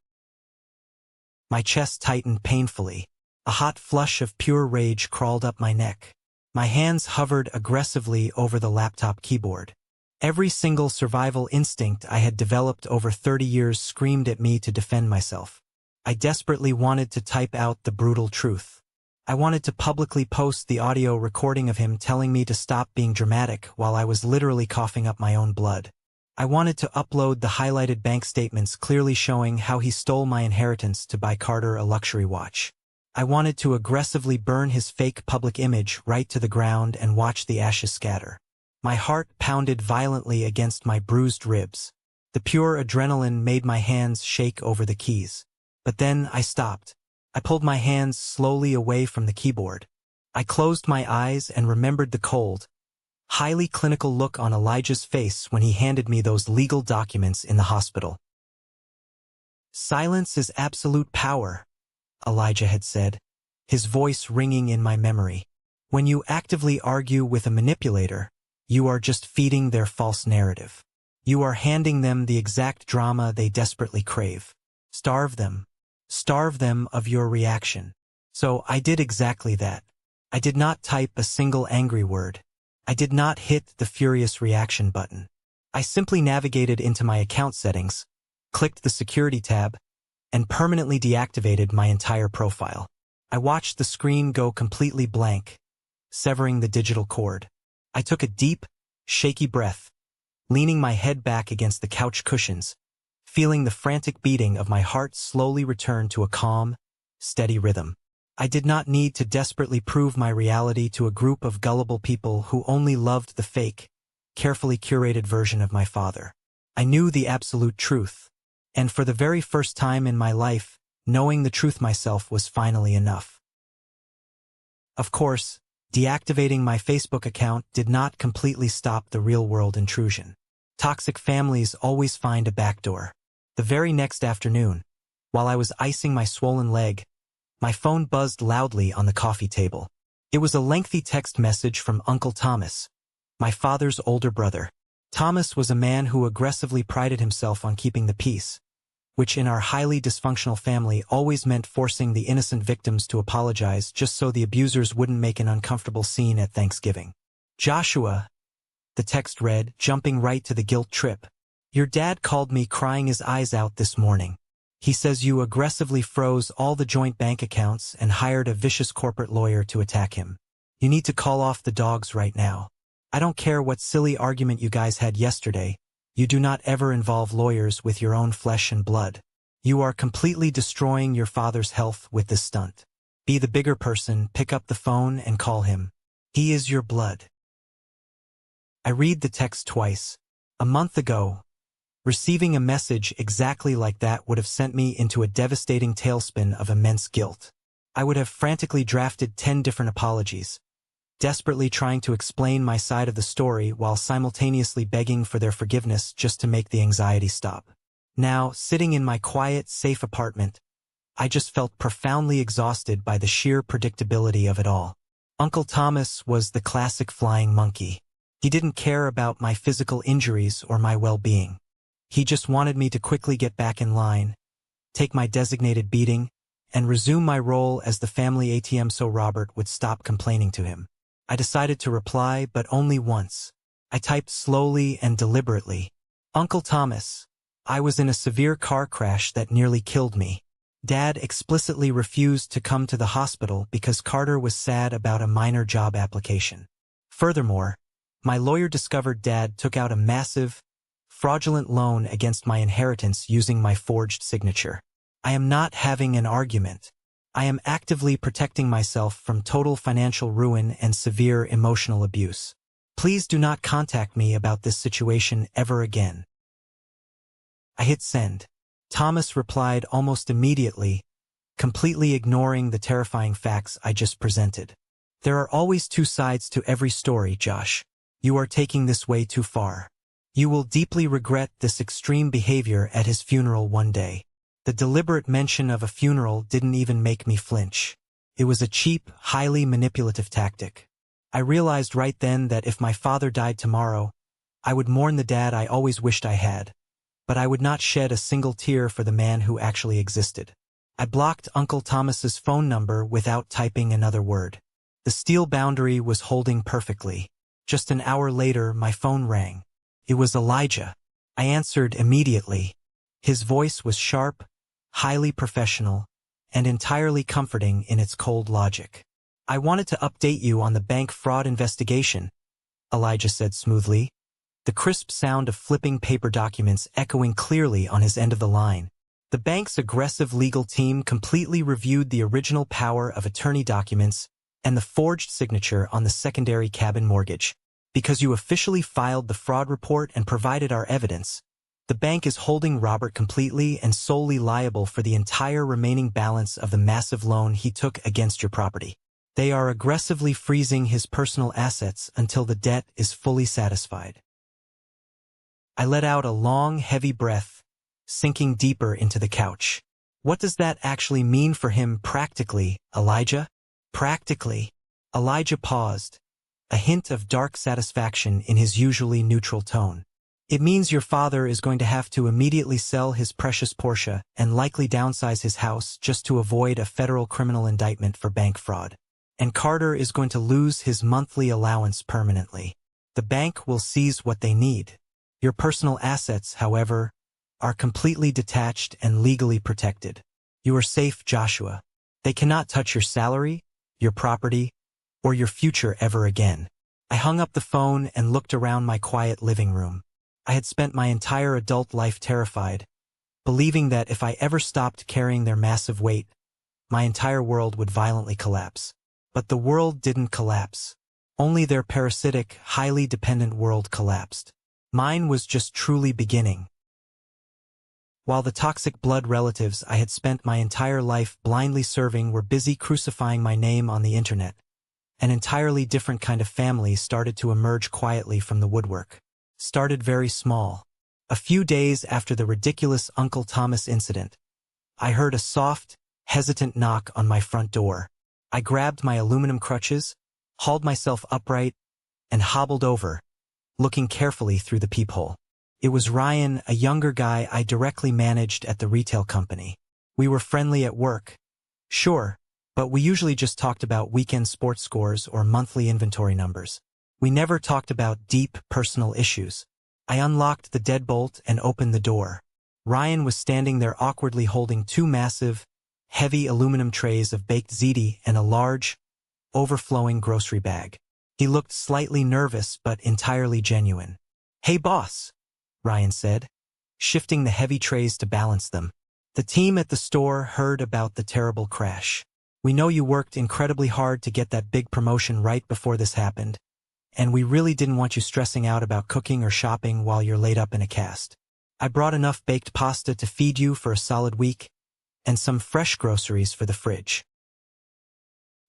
My chest tightened painfully. A hot flush of pure rage crawled up my neck. My hands hovered aggressively over the laptop keyboard. Every single survival instinct I had developed over 30 years screamed at me to defend myself. I desperately wanted to type out the brutal truth. I wanted to publicly post the audio recording of him telling me to stop being dramatic while I was literally coughing up my own blood. I wanted to upload the highlighted bank statements clearly showing how he stole my inheritance to buy Carter a luxury watch. I wanted to aggressively burn his fake public image right to the ground and watch the ashes scatter. My heart pounded violently against my bruised ribs. The pure adrenaline made my hands shake over the keys. But then I stopped. I pulled my hands slowly away from the keyboard. I closed my eyes and remembered the cold, highly clinical look on Elijah's face when he handed me those legal documents in the hospital. "Silence is absolute power," Elijah had said, his voice ringing in my memory. "When you actively argue with a manipulator, you are just feeding their false narrative. You are handing them the exact drama they desperately crave. Starve them. Starve them of your reaction." So I did exactly that. I did not type a single angry word. I did not hit the furious reaction button. I simply navigated into my account settings, clicked the security tab, and permanently deactivated my entire profile. I watched the screen go completely blank, severing the digital cord. I took a deep, shaky breath, leaning my head back against the couch cushions, feeling the frantic beating of my heart slowly return to a calm, steady rhythm. I did not need to desperately prove my reality to a group of gullible people who only loved the fake, carefully curated version of my father. I knew the absolute truth, and for the very first time in my life, knowing the truth myself was finally enough. Of course, deactivating my Facebook account did not completely stop the real-world intrusion. Toxic families always find a backdoor. The very next afternoon, while I was icing my swollen leg, my phone buzzed loudly on the coffee table. It was a lengthy text message from Uncle Thomas, my father's older brother. Thomas was a man who aggressively prided himself on keeping the peace, which in our highly dysfunctional family always meant forcing the innocent victims to apologize just so the abusers wouldn't make an uncomfortable scene at Thanksgiving. "Joshua," the text read, jumping right to the guilt trip, "your dad called me crying his eyes out this morning. He says you aggressively froze all the joint bank accounts and hired a vicious corporate lawyer to attack him. You need to call off the dogs right now. I don't care what silly argument you guys had yesterday. You do not ever involve lawyers with your own flesh and blood. You are completely destroying your father's health with this stunt. Be the bigger person, pick up the phone and call him. He is your blood." I read the text twice. A month ago, receiving a message exactly like that would have sent me into a devastating tailspin of immense guilt. I would have frantically drafted 10 different apologies, desperately trying to explain my side of the story while simultaneously begging for their forgiveness just to make the anxiety stop. Now, sitting in my quiet, safe apartment, I just felt profoundly exhausted by the sheer predictability of it all. Uncle Thomas was the classic flying monkey. He didn't care about my physical injuries or my well-being. He just wanted me to quickly get back in line, take my designated beating, and resume my role as the family ATM so Robert would stop complaining to him. I decided to reply, but only once. I typed slowly and deliberately. "Uncle Thomas, I was in a severe car crash that nearly killed me. Dad explicitly refused to come to the hospital because Carter was sad about a minor job application. Furthermore, my lawyer discovered Dad took out a massive, fraudulent loan against my inheritance using my forged signature. I am not having an argument. I am actively protecting myself from total financial ruin and severe emotional abuse. Please do not contact me about this situation ever again." I hit send. Thomas replied almost immediately, completely ignoring the terrifying facts I just presented. "There are always two sides to every story, Josh. You are taking this way too far. You will deeply regret this extreme behavior at his funeral one day." The deliberate mention of a funeral didn't even make me flinch. It was a cheap, highly manipulative tactic. I realized right then that if my father died tomorrow, I would mourn the dad I always wished I had, but I would not shed a single tear for the man who actually existed. I blocked Uncle Thomas's phone number without typing another word. The steel boundary was holding perfectly. Just an hour later, my phone rang. It was Elijah. I answered immediately. His voice was sharp, highly professional, and entirely comforting in its cold logic. "I wanted to update you on the bank fraud investigation," Elijah said smoothly, the crisp sound of flipping paper documents echoing clearly on his end of the line. "The bank's aggressive legal team completely reviewed the original power of attorney documents and the forged signature on the secondary cabin mortgage. Because you officially filed the fraud report and provided our evidence, the bank is holding Robert completely and solely liable for the entire remaining balance of the massive loan he took against your property. They are aggressively freezing his personal assets until the debt is fully satisfied. I let out a long, heavy breath, sinking deeper into the couch. What does that actually mean for him practically, Elijah? Practically. Elijah paused, a hint of dark satisfaction in his usually neutral tone. It means your father is going to have to immediately sell his precious Porsche and likely downsize his house just to avoid a federal criminal indictment for bank fraud. And Carter is going to lose his monthly allowance permanently. The bank will seize what they need. Your personal assets, however, are completely detached and legally protected. You are safe, Joshua. They cannot touch your salary, your property, or your future ever again. I hung up the phone and looked around my quiet living room. I had spent my entire adult life terrified, believing that if I ever stopped carrying their massive weight, my entire world would violently collapse. But the world didn't collapse. Only their parasitic, highly dependent world collapsed. Mine was just truly beginning. While the toxic blood relatives I had spent my entire life blindly serving were busy crucifying my name on the internet, an entirely different kind of family started to emerge quietly from the woodwork. Started very small. A few days after the ridiculous Uncle Thomas incident, I heard a soft, hesitant knock on my front door. I grabbed my aluminum crutches, hauled myself upright, and hobbled over, looking carefully through the peephole. It was Ryan, a younger guy I directly managed at the retail company. We were friendly at work, sure, but we usually just talked about weekend sports scores or monthly inventory numbers. We never talked about deep, personal issues. I unlocked the deadbolt and opened the door. Ryan was standing there awkwardly holding two massive, heavy aluminum trays of baked ziti and a large, overflowing grocery bag. He looked slightly nervous but entirely genuine. "Hey boss," Ryan said, shifting the heavy trays to balance them. "The team at the store heard about the terrible crash. We know you worked incredibly hard to get that big promotion right before this happened, and we really didn't want you stressing out about cooking or shopping while you're laid up in a cast. I brought enough baked pasta to feed you for a solid week, and some fresh groceries for the fridge."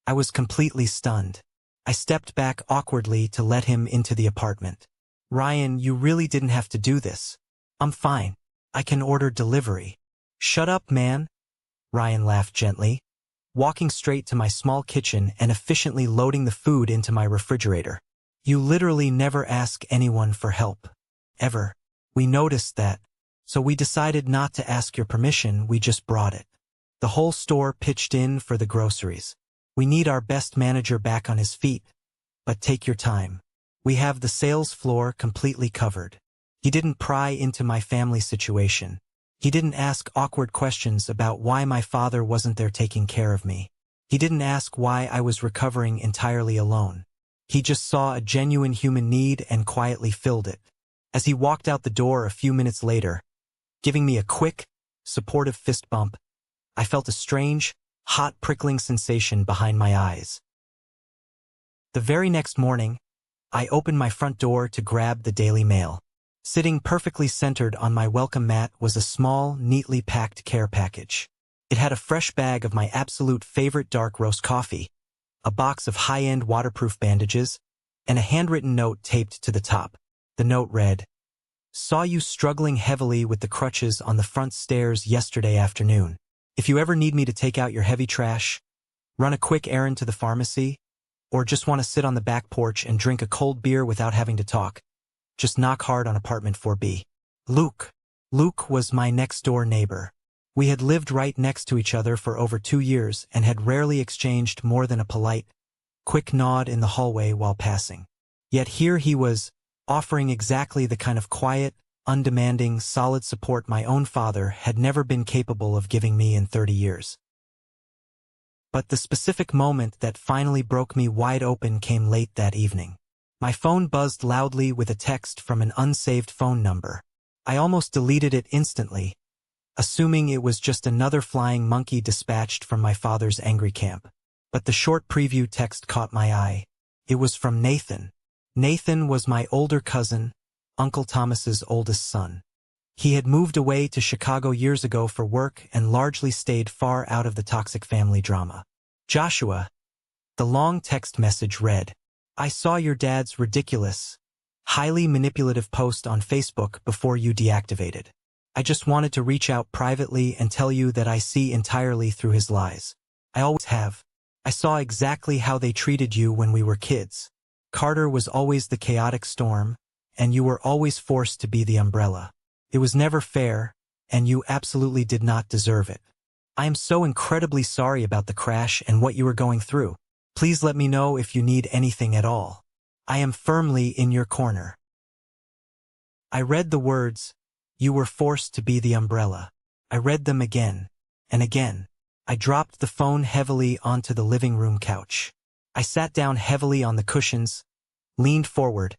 I was completely stunned. I stepped back awkwardly to let him into the apartment. "Ryan, you really didn't have to do this. I'm fine. I can order delivery." "Shut up, man," Ryan laughed gently, walking straight to my small kitchen and efficiently loading the food into my refrigerator. "You literally never ask anyone for help. Ever. We noticed that, so we decided not to ask your permission, we just brought it. The whole store pitched in for the groceries. We need our best manager back on his feet, but take your time. We have the sales floor completely covered." He didn't pry into my family situation. He didn't ask awkward questions about why my father wasn't there taking care of me. He didn't ask why I was recovering entirely alone. He just saw a genuine human need and quietly filled it. As he walked out the door a few minutes later, giving me a quick, supportive fist bump, I felt a strange, hot prickling sensation behind my eyes. The very next morning, I opened my front door to grab the Daily Mail. Sitting perfectly centered on my welcome mat was a small, neatly packed care package. It had a fresh bag of my absolute favorite dark roast coffee, a box of high-end waterproof bandages, and a handwritten note taped to the top. The note read, "Saw you struggling heavily with the crutches on the front stairs yesterday afternoon. If you ever need me to take out your heavy trash, run a quick errand to the pharmacy, or just want to sit on the back porch and drink a cold beer without having to talk, just knock hard on apartment 4B. Luke." Luke was my next-door neighbor. We had lived right next to each other for over 2 years and had rarely exchanged more than a polite, quick nod in the hallway while passing. Yet here he was, offering exactly the kind of quiet, undemanding, solid support my own father had never been capable of giving me in 30 years. But the specific moment that finally broke me wide open came late that evening. My phone buzzed loudly with a text from an unsaved phone number. I almost deleted it instantly, assuming it was just another flying monkey dispatched from my father's angry camp. But the short preview text caught my eye. It was from Nathan. Nathan was my older cousin, Uncle Thomas's oldest son. He had moved away to Chicago years ago for work and largely stayed far out of the toxic family drama. "Joshua," The long text message read, "I saw your dad's ridiculous, highly manipulative post on Facebook before you deactivated. I just wanted to reach out privately and tell you that I see entirely through his lies. I always have. I saw exactly how they treated you when we were kids. Carter was always the chaotic storm, and you were always forced to be the umbrella. It was never fair, and you absolutely did not deserve it. I am so incredibly sorry about the crash and what you were going through. Please let me know if you need anything at all. I am firmly in your corner." I read the words, "You were forced to be the umbrella." I read them again and again. I dropped the phone heavily onto the living room couch. I sat down heavily on the cushions, leaned forward,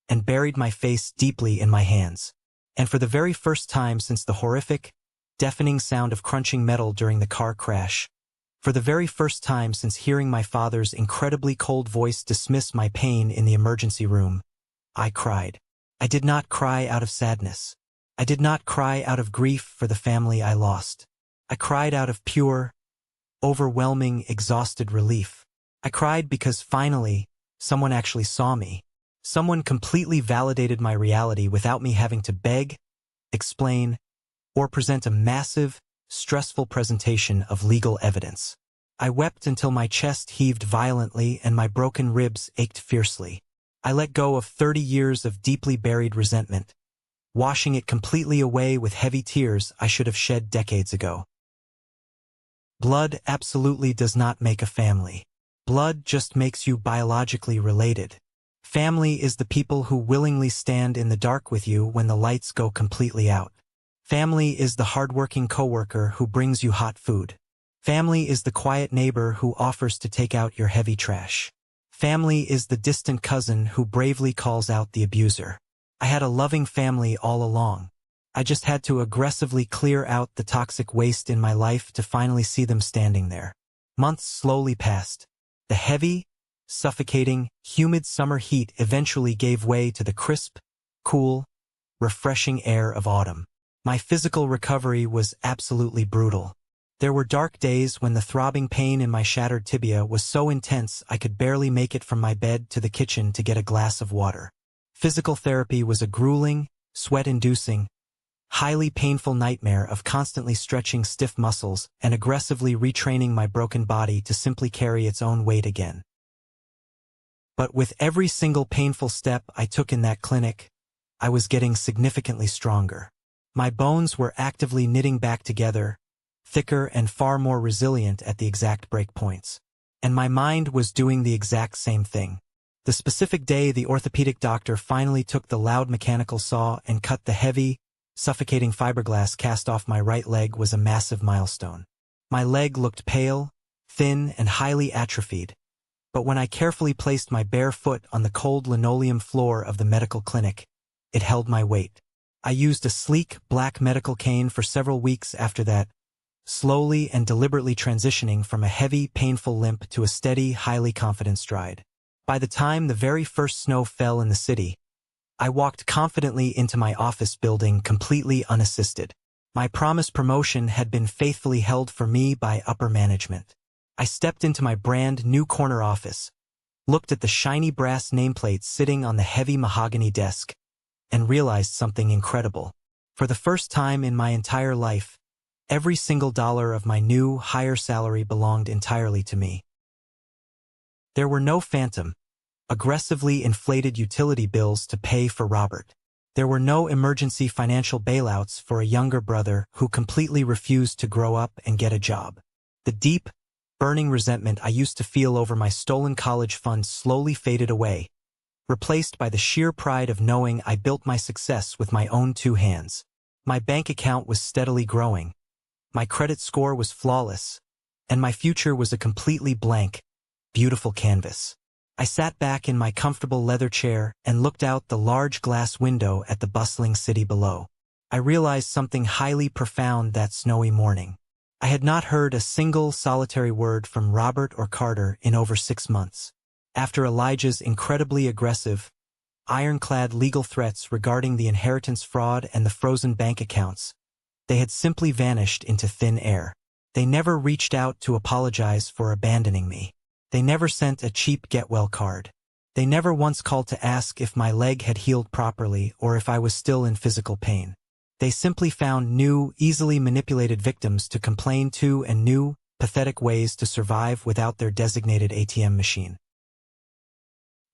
and buried my face deeply in my hands. And for the very first time since the horrific, deafening sound of crunching metal during the car crash, for the very first time since hearing my father's incredibly cold voice dismiss my pain in the emergency room, I cried. I did not cry out of sadness. I did not cry out of grief for the family I lost. I cried out of pure, overwhelming, exhausted relief. I cried because finally, someone actually saw me. Someone completely validated my reality without me having to beg, explain, or present a massive, stressful presentation of legal evidence. I wept until my chest heaved violently and my broken ribs ached fiercely. I let go of 30 years of deeply buried resentment, washing it completely away with heavy tears I should have shed decades ago. Blood absolutely does not make a family. Blood just makes you biologically related. Family is the people who willingly stand in the dark with you when the lights go completely out. Family is the hardworking coworker who brings you hot food. Family is the quiet neighbor who offers to take out your heavy trash. Family is the distant cousin who bravely calls out the abuser. I had a loving family all along. I just had to aggressively clear out the toxic waste in my life to finally see them standing there. Months slowly passed. The heavy, suffocating, humid summer heat eventually gave way to the crisp, cool, refreshing air of autumn. My physical recovery was absolutely brutal. There were dark days when the throbbing pain in my shattered tibia was so intense I could barely make it from my bed to the kitchen to get a glass of water. Physical therapy was a grueling, sweat-inducing, highly painful nightmare of constantly stretching stiff muscles and aggressively retraining my broken body to simply carry its own weight again. But with every single painful step I took in that clinic, I was getting significantly stronger. My bones were actively knitting back together, thicker and far more resilient at the exact breakpoints. And my mind was doing the exact same thing. The specific day the orthopedic doctor finally took the loud mechanical saw and cut the heavy, suffocating fiberglass cast off my right leg was a massive milestone. My leg looked pale, thin, and highly atrophied, but when I carefully placed my bare foot on the cold linoleum floor of the medical clinic, it held my weight. I used a sleek, black medical cane for several weeks after that, slowly and deliberately transitioning from a heavy, painful limp to a steady, highly confident stride. By the time the very first snow fell in the city, I walked confidently into my office building completely unassisted. My promised promotion had been faithfully held for me by upper management. I stepped into my brand new corner office, looked at the shiny brass nameplate sitting on the heavy mahogany desk, and realized something incredible. For the first time in my entire life, every single dollar of my new, higher salary belonged entirely to me. There were no phantom, aggressively inflated utility bills to pay for Robert. There were no emergency financial bailouts for a younger brother who completely refused to grow up and get a job. The deep, burning resentment I used to feel over my stolen college funds slowly faded away, replaced by the sheer pride of knowing I built my success with my own two hands. My bank account was steadily growing, my credit score was flawless, and my future was a completely blank, beautiful canvas. I sat back in my comfortable leather chair and looked out the large glass window at the bustling city below. I realized something highly profound that snowy morning. I had not heard a single solitary word from Robert or Carter in over 6 months. After Elijah's incredibly aggressive, ironclad legal threats regarding the inheritance fraud and the frozen bank accounts, they had simply vanished into thin air. They never reached out to apologize for abandoning me. They never sent a cheap get-well card. They never once called to ask if my leg had healed properly or if I was still in physical pain. They simply found new, easily manipulated victims to complain to and new, pathetic ways to survive without their designated ATM machine.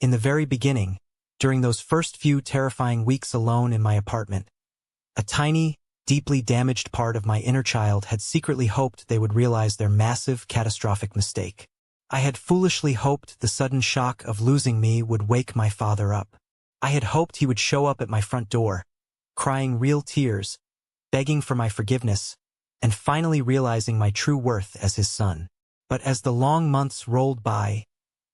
In the very beginning, during those first few terrifying weeks alone in my apartment, a tiny, deeply damaged part of my inner child had secretly hoped they would realize their massive, catastrophic mistake. I had foolishly hoped the sudden shock of losing me would wake my father up. I had hoped he would show up at my front door, crying real tears, begging for my forgiveness, and finally realizing my true worth as his son. But as the long months rolled by,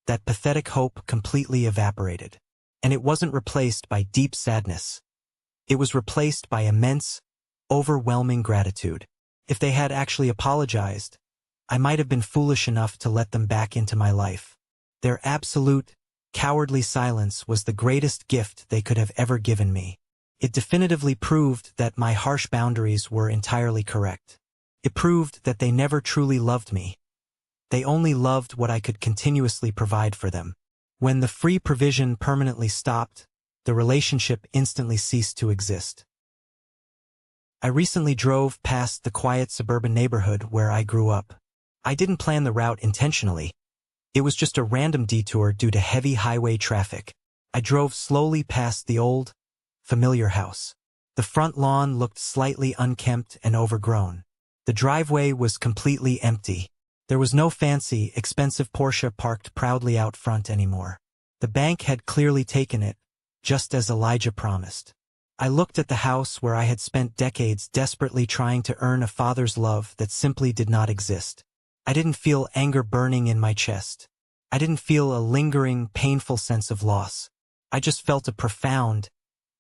that pathetic hope completely evaporated. And it wasn't replaced by deep sadness. It was replaced by immense, overwhelming gratitude. If they had actually apologized, I might have been foolish enough to let them back into my life. Their absolute, cowardly silence was the greatest gift they could have ever given me. It definitively proved that my harsh boundaries were entirely correct. It proved that they never truly loved me. They only loved what I could continuously provide for them. When the free provision permanently stopped, the relationship instantly ceased to exist. I recently drove past the quiet suburban neighborhood where I grew up. I didn't plan the route intentionally. It was just a random detour due to heavy highway traffic. I drove slowly past the old, familiar house. The front lawn looked slightly unkempt and overgrown. The driveway was completely empty. There was no fancy, expensive Porsche parked proudly out front anymore. The bank had clearly taken it, just as Elijah promised. I looked at the house where I had spent decades desperately trying to earn a father's love that simply did not exist. I didn't feel anger burning in my chest. I didn't feel a lingering, painful sense of loss. I just felt a profound,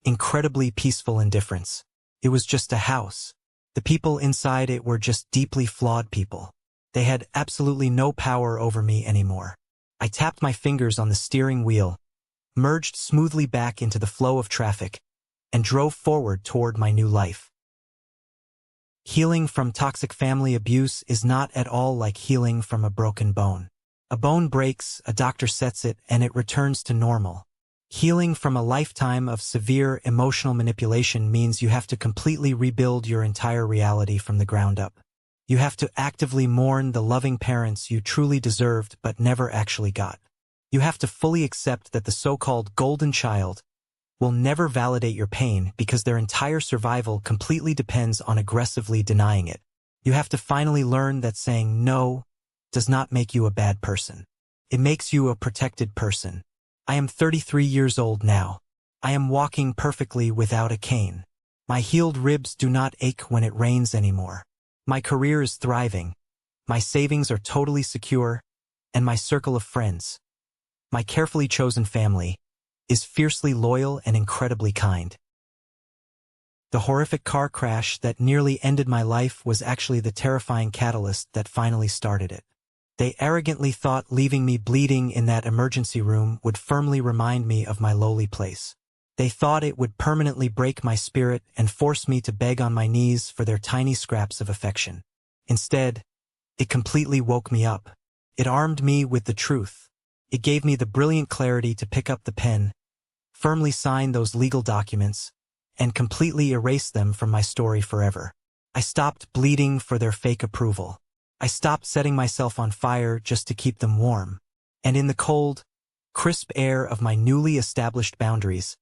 incredibly peaceful indifference. It was just a house. The people inside it were just deeply flawed people. They had absolutely no power over me anymore. I tapped my fingers on the steering wheel, merged smoothly back into the flow of traffic, and drove forward toward my new life. Healing from toxic family abuse is not at all like healing from a broken bone. A bone breaks, a doctor sets it, and it returns to normal. Healing from a lifetime of severe emotional manipulation means you have to completely rebuild your entire reality from the ground up. You have to actively mourn the loving parents you truly deserved but never actually got. You have to fully accept that the so-called golden child will never validate your pain because their entire survival completely depends on aggressively denying it. You have to finally learn that saying no does not make you a bad person. It makes you a protected person. I am 33 years old now. I am walking perfectly without a cane. My healed ribs do not ache when it rains anymore. My career is thriving. My savings are totally secure, and my circle of friends, my carefully chosen family, is fiercely loyal and incredibly kind. The horrific car crash that nearly ended my life was actually the terrifying catalyst that finally started it. They arrogantly thought leaving me bleeding in that emergency room would firmly remind me of my lowly place. They thought it would permanently break my spirit and force me to beg on my knees for their tiny scraps of affection. Instead, it completely woke me up. It armed me with the truth. It gave me the brilliant clarity to pick up the pen, firmly sign those legal documents, and completely erase them from my story forever. I stopped bleeding for their fake approval. I stopped setting myself on fire just to keep them warm. And in the cold, crisp air of my newly established boundaries,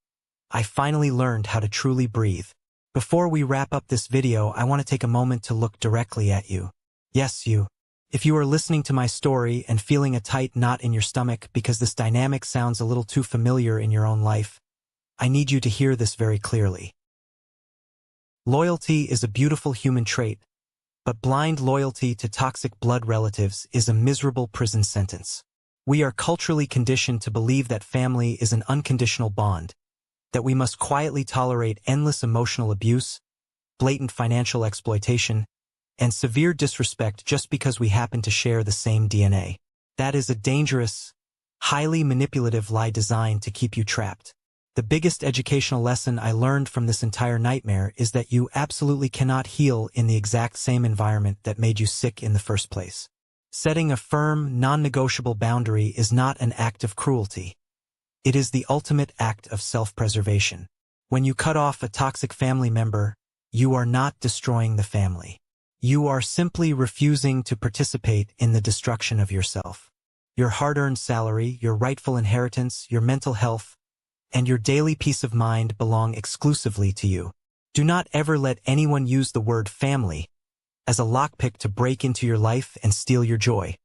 I finally learned how to truly breathe. Before we wrap up this video, I want to take a moment to look directly at you. Yes, you. If you are listening to my story and feeling a tight knot in your stomach because this dynamic sounds a little too familiar in your own life, I need you to hear this very clearly. Loyalty is a beautiful human trait, but blind loyalty to toxic blood relatives is a miserable prison sentence. We are culturally conditioned to believe that family is an unconditional bond, that we must quietly tolerate endless emotional abuse, blatant financial exploitation, and severe disrespect just because we happen to share the same DNA. That is a dangerous, highly manipulative lie designed to keep you trapped. The biggest educational lesson I learned from this entire nightmare is that you absolutely cannot heal in the exact same environment that made you sick in the first place. Setting a firm, non-negotiable boundary is not an act of cruelty. It is the ultimate act of self-preservation. When you cut off a toxic family member, you are not destroying the family. You are simply refusing to participate in the destruction of yourself. Your hard-earned salary, your rightful inheritance, your mental health, and your daily peace of mind belong exclusively to you. Do not ever let anyone use the word family as a lockpick to break into your life and steal your joy.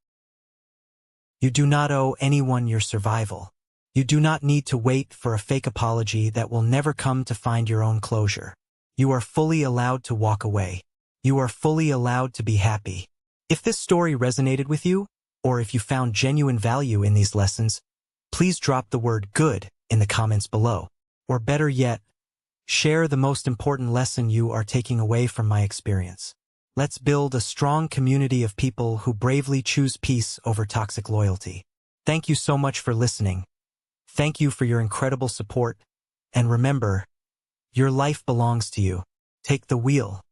You do not owe anyone your survival. You do not need to wait for a fake apology that will never come to find your own closure. You are fully allowed to walk away. You are fully allowed to be happy. If this story resonated with you, or if you found genuine value in these lessons, please drop the word good in the comments below. Or better yet, share the most important lesson you are taking away from my experience. Let's build a strong community of people who bravely choose peace over toxic loyalty. Thank you so much for listening. Thank you for your incredible support. And remember, your life belongs to you. Take the wheel.